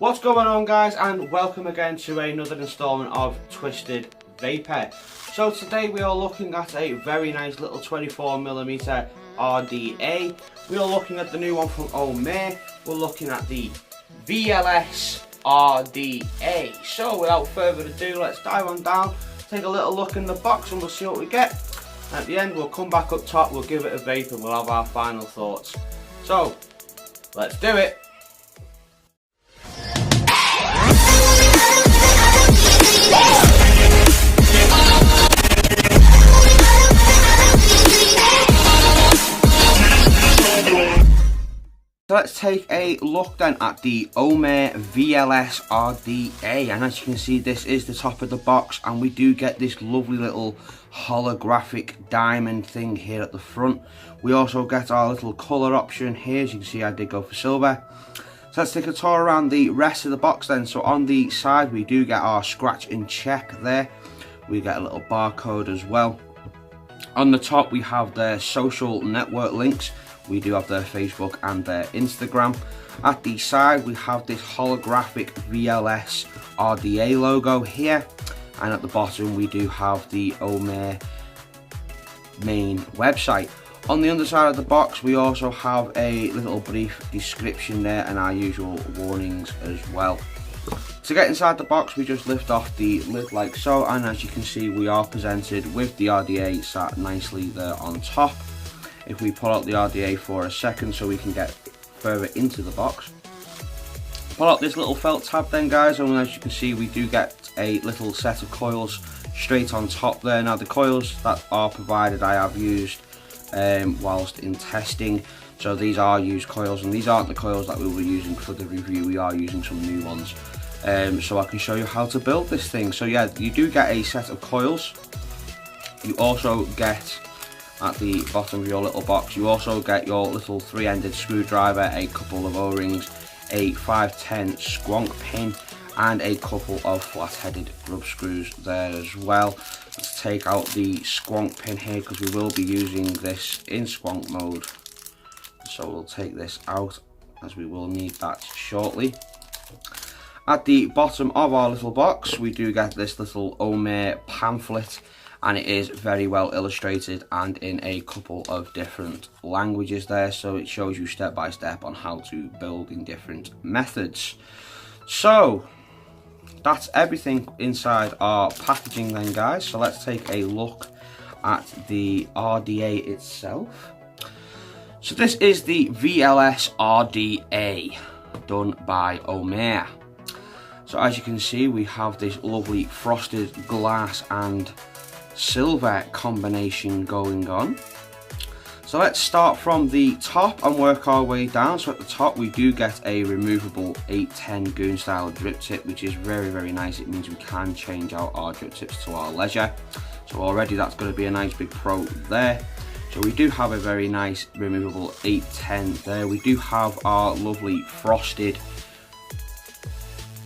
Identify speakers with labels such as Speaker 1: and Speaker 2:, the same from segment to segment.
Speaker 1: What's going on, guys, and welcome again to another installment of Twisted Vapor. So today we are looking at a very nice little 24mm RDA. We are looking at the new one from Oumier. We're looking at the VLS RDA. So without further ado, let's dive on down, take a little look in the box and we'll see what we get. At the end we'll come back up top, we'll give it a vape and we'll have our final thoughts. So let's do it. So let's take a look then at the Oumier VLS RDA, and as you can see, this is the top of the box, and we do get this lovely little holographic diamond thing here at the front. We also get our little colour option here. As you can see, I did go for silver. So let's take a tour around the rest of the box then. So on the side we do get our scratch and check there. We get a little barcode as well. On the top we have their social network links. We do have their Facebook and their Instagram. At the side we have this holographic VLS RDA logo here, and at the bottom we do have the Oumier main website. On the underside of the box we also have a little brief description there and our usual warnings as well. To get inside the box we just lift off the lid like so, and as you can see we are presented with the RDA sat nicely there on top. If we pull out the RDA for a second so we can get further into the box, pull out this little felt tab then, guys, and as you can see we do get a little set of coils straight on top there. Now the coils that are provided I have used whilst in testing, so these are used coils, and these aren't the coils that we were using for the review. We are using some new ones, so I can show you how to build this thing. So yeah, you do get a set of coils. You also get, at the bottom of your little box, you also get your little 3-ended screwdriver, a couple of O-rings, a 510 squonk pin, and a couple of flat-headed grub screws there as well. Let's take out the squonk pin here because we will be using this in squonk mode. So we'll take this out as we will need that shortly. At the bottom of our little box we do get this little Oumier pamphlet, and it is very well illustrated and in a couple of different languages there, so it shows you step by step on how to build in different methods. So that's everything inside our packaging then, guys. So let's take a look at the RDA itself. So this is the VLS RDA done by Oumier. So as you can see we have this lovely frosted glass and silver combination going on. So let's start from the top and work our way down. So at the top we do get a removable 810 goon style drip tip, which is very nice. It means we can change out our drip tips to our leisure, so already that's going to be a nice big pro there. So we do have a very nice removable 810 there. We do have our lovely frosted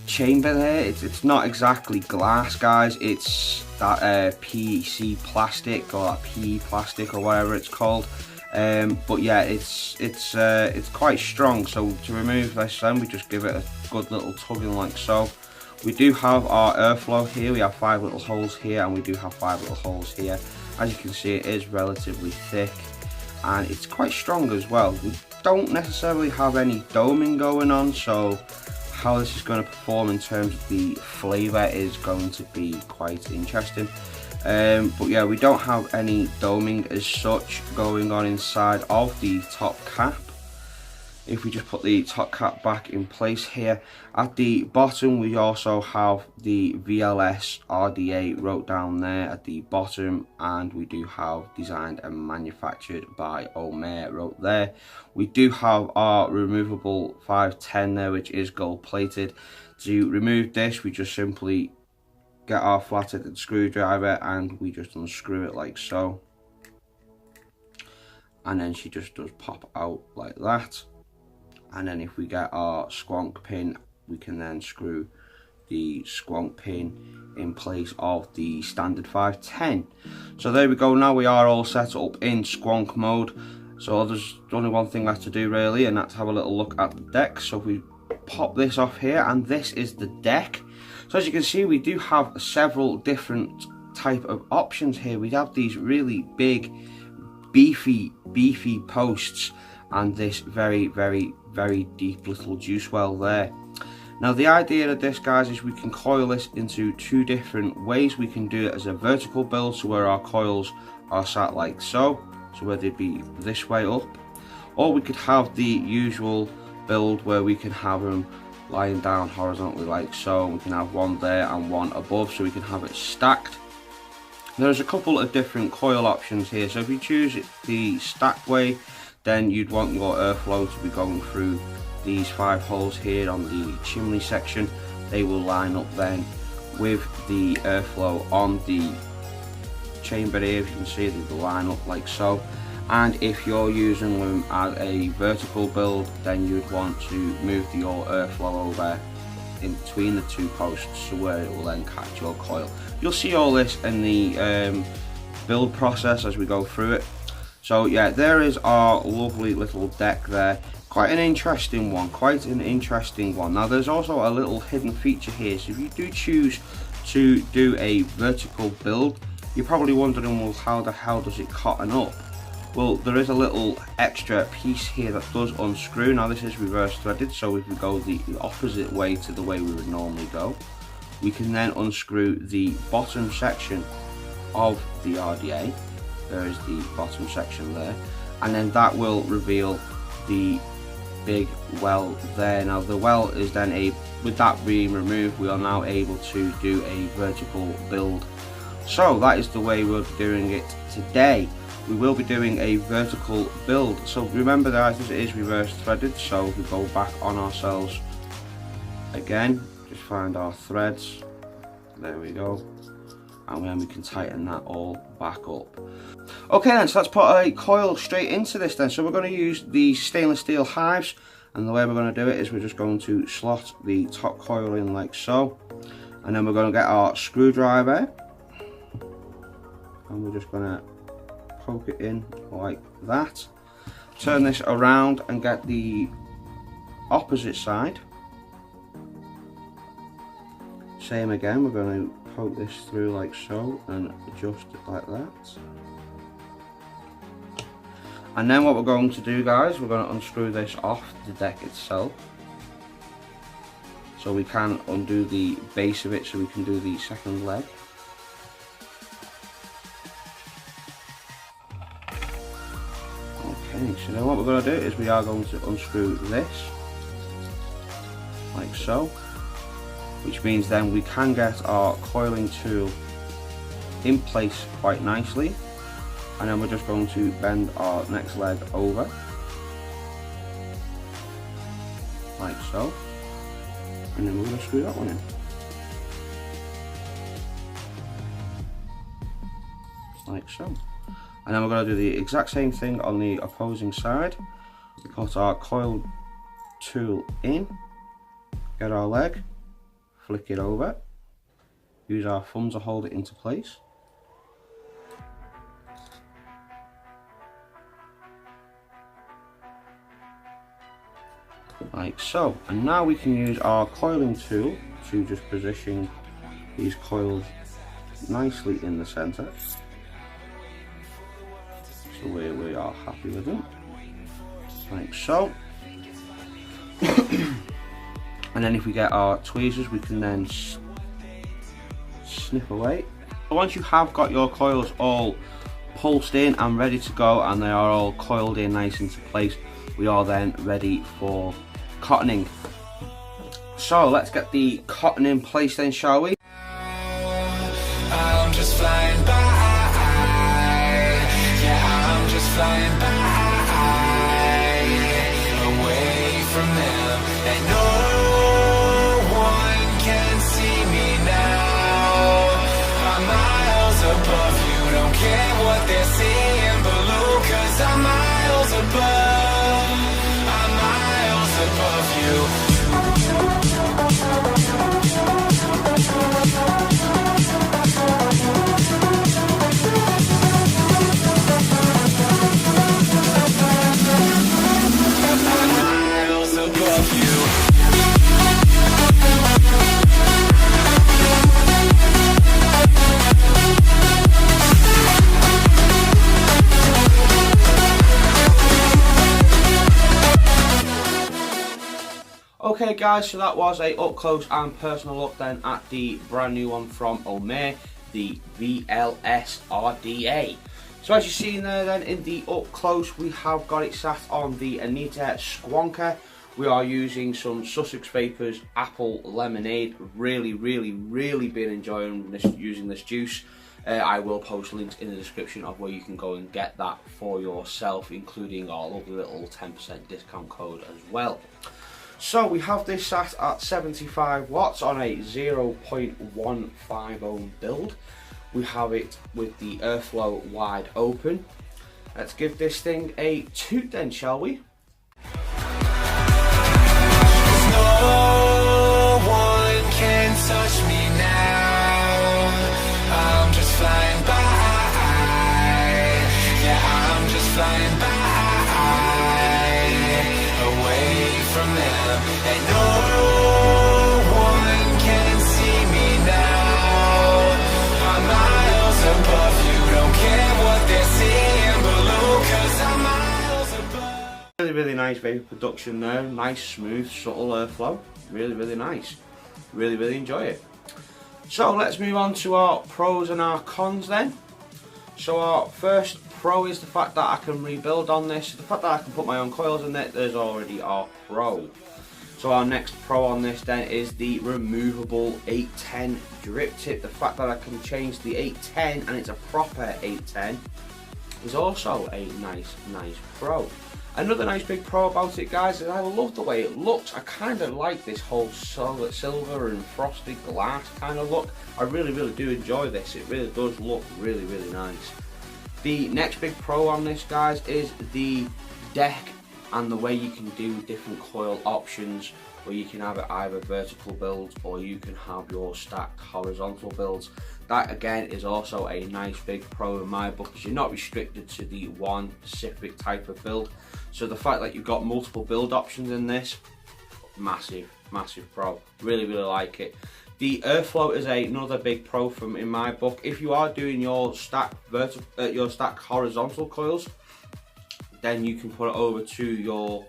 Speaker 1: chamber there. It's not exactly glass, guys, it's that PC plastic, or that PE plastic, or whatever it's called, but yeah, it's quite strong. So to remove this then we just give it a good little tugging like so. We do have our airflow here. We have 5 little holes here, and we do have 5 little holes here. As you can see, it is relatively thick and it's quite strong as well. We don't necessarily have any doming going on, so how this is going to perform in terms of the flavour is going to be quite interesting. But yeah, we don't have any doming as such going on inside of the top cap. If we just put the top cap back in place here, at the bottom we also have the VLS RDA wrote down there at the bottom, and we do have designed and manufactured by Oumier wrote there. We do have our removable 510 there, which is gold plated. To remove this we just simply get our flat-headed screwdriver and we just unscrew it like so, and then she just does pop out like that. And then if we get our squonk pin, we can then screw the squonk pin in place of the standard 510. So there we go, now we are all set up in squonk mode. So there's only one thing left to do really, and that's have a little look at the deck. So if we pop this off here, and this is the deck. So as you can see, we do have several different type of options here. We have these really big, beefy posts, and this very deep little juice well there. Now the idea of this, guys, is we can coil this into two different ways. We can do it as a vertical build, so where our coils are sat like so where they'd be this way up, or we could have the usual build where we can have them lying down horizontally like so. We can have one there and one above, so we can have it stacked. There's a couple of different coil options here. So if you choose it the stacked way, then you'd want your airflow to be going through these 5 holes here on the chimney section. They will line up then with the airflow on the chamber here. If you can see, they will line up like so. And if you're using them as a vertical build, then you'd want to move your airflow over in between the 2 posts, so where it will then catch your coil. You'll see all this in the build process as we go through it. So yeah, there is our lovely little deck there. Quite an interesting one, Now there's also a little hidden feature here. So if you do choose to do a vertical build, you're probably wondering, well, how the hell does it cotton up? Well, there is a little extra piece here that does unscrew. Now this is reverse threaded, so if we go the opposite way to the way we would normally go, we can then unscrew the bottom section of the RDA. There is the bottom section there, and then that will reveal the big well there. Now the well is then with that being removed, we are now able to do a vertical build. So that is the way we're doing it today. We will be doing a vertical build. So remember that this is reverse threaded, so if we go back on ourselves again, just find our threads, there we go, and then we can tighten that all back up. Okay then, so let's put a coil straight into this then. So we're going to use the stainless steel hives, and the way we're going to do it is we're just going to slot the top coil in like so, and then we're going to get our screwdriver, and we're just going to poke it in like that. Turn this around and get the opposite side. Same again, we're going to poke this through like so and adjust it like that. And then what we're going to do, guys, we're going to unscrew this off the deck itself, so we can undo the base of it, so we can do the second leg. Okay, so then what we're going to do is we are going to unscrew this like so, which means then we can get our coiling tool in place quite nicely, and then we're just going to bend our next leg over like so, and then we're going to screw that one in like so. And then we're going to do the exact same thing on the opposing side. We put our coil tool in, get our leg, flick it over, use our thumb to hold it into place. Like so. And now we can use our coiling tool to just position these coils nicely in the center, so we are happy with them, like so. And then if we get our tweezers, we can then snip away. So once you have got your coils all pulsed in and ready to go, and they are all coiled in nice into place, we are then ready for cottoning. So let's get the cotton in place then, shall we?
Speaker 2: I'm just flying by, yeah, I'm just flying by, away from them, and no one can see me now. I'm miles above you, don't care what they're seeing below, 'cause I'm miles above, I'm miles above you. Miles above you.
Speaker 1: Okay guys, so that was a up close and personal look then at the brand new one from Oumier, the VLS RDA. So as you've seen there then in the up close, we have got it sat on the Anita Squonker. We are using some Sussex Vapors Apple Lemonade. Really been enjoying using this juice. I will post links in the description of where you can go and get that for yourself, including our lovely little 10% discount code as well. So we have this sat at 75 watts on a 0.15 ohm build. We have it with the airflow wide open. Let's give this thing a toot then, shall we?
Speaker 2: No one can touch me now. I'm just flying by. Yeah, I'm just flying by. Away from them. And no one can see me now. I'm miles above you. Don't care what they're seeing below, 'cause I'm miles above.
Speaker 1: Really nice vapor production there. Nice, smooth, subtle airflow. Really nice. Really enjoy it. So let's move on to our pros and our cons then. So our first pro is the fact that I can rebuild on this. The fact that I can put my own coils in it, there's already our pro. So our next pro on this then is the removable 810 drip tip. The fact that I can change the 810 and it's a proper 810 is also a nice pro. Another nice big pro about it, guys, is I love the way it looks. I kind of like this whole silver and frosted glass kind of look. I really do enjoy this. It really does look really nice. The next big pro on this, guys, is the deck and the way you can do different coil options, where you can have it either vertical builds or you can have your stacked horizontal builds. That again is also a nice big pro in my book, because you're not restricted to the one specific type of build. So the fact that you've got multiple build options in this, massive pro. Really like it. The airflow is another big pro in my book. If you are doing your stacked horizontal coils, then you can put it over to your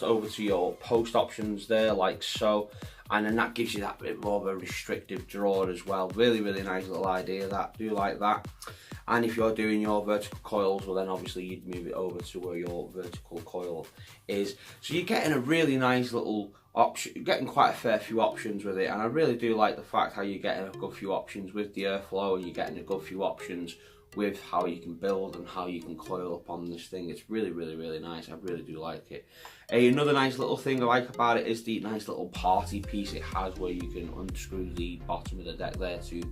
Speaker 1: over to your post options there, like so, and then that gives you that bit more of a restrictive draw as well. Really nice little idea. That do like that. And if you're doing your vertical coils, well then obviously you'd move it over to where your vertical coil is. So you're getting a really nice little option, you're getting quite a fair few options with it, and I really do like the fact how you're getting a good few options with the airflow, and you're getting a good few options with how you can build and how you can coil up on this thing. It's really nice. I really do like it. Another nice little thing I like about it is the nice little party piece it has, where you can unscrew the bottom of the deck there to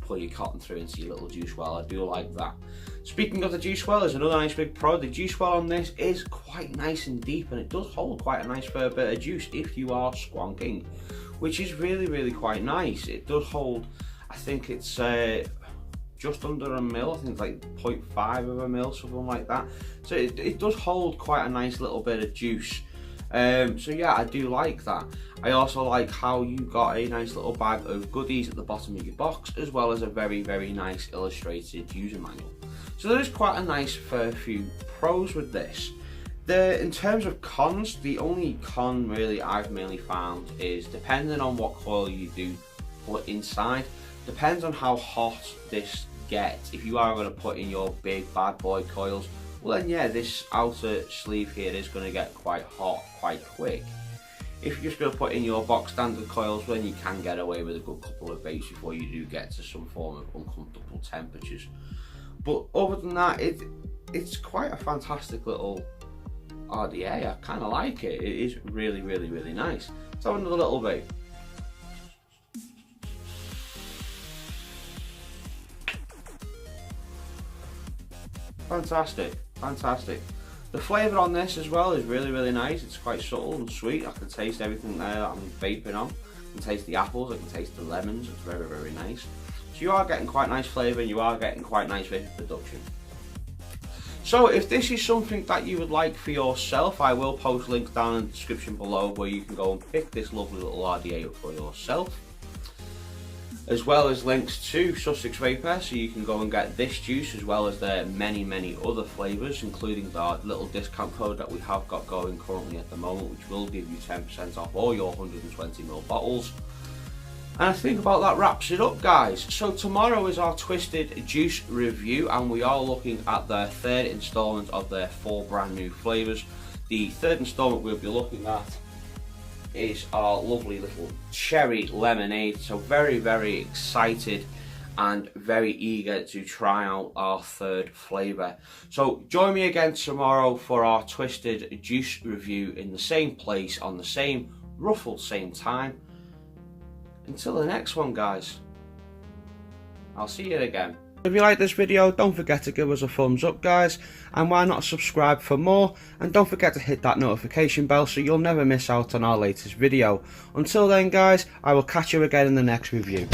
Speaker 1: pull your cotton through into your little juice well. I do like that. Speaking of the juice well, there's another nice big pro. The juice well on this is quite nice and deep, and it does hold quite a nice fair bit of juice if you are squonking, which is really quite nice. It does hold, I think it's just under a mil. I think it's like 0.5 of a mil, something like that. So it does hold quite a nice little bit of juice. So yeah, I do like that. I also like how you got a nice little bag of goodies at the bottom of your box, as well as a very nice illustrated user manual. So there's quite a nice fair few pros with this. In terms of cons, the only con really I've mainly found is depending on what coil you do put inside, depends on how hot this gets. If you are going to put in your big bad boy coils, well then yeah, this outer sleeve here is going to get quite hot quite quick. If you're just going to put in your box standard coils, then you can get away with a good couple of vapes before you do get to some form of uncomfortable temperatures. But other than that, it's quite a fantastic little RDA. I kind of like it. It is really nice. Let's have another little vape. Fantastic. The flavour on this as well is really nice. It's quite subtle and sweet. I can taste everything there that I'm vaping on. I can taste the apples, I can taste the lemons. It's very nice. So you are getting quite nice flavour, and you are getting quite nice vapor production. So if this is something that you would like for yourself, I will post links down in the description below where you can go and pick this lovely little RDA up for yourself. as well as links to Sussex Vapor, so you can go and get this juice as well as their many other flavours, including the little discount code that we have got going currently at the moment, which will give you 10% off all your 120ml bottles. And I think about that wraps it up, guys. So tomorrow is our Twisted Juice review, and we are looking at their third instalment of their 4 brand new flavours. The third instalment we'll be looking at is our lovely little cherry lemonade. So very excited and very eager to try out our third flavour. So join me again tomorrow for our Twisted Juice review in the same place, on the same same time. Until the next one, guys, I'll see you again. If you like this video, don't forget to give us a thumbs up, guys, and why not subscribe for more, and don't forget to hit that notification bell so you'll never miss out on our latest video. Until then, guys, I will catch you again in the next review.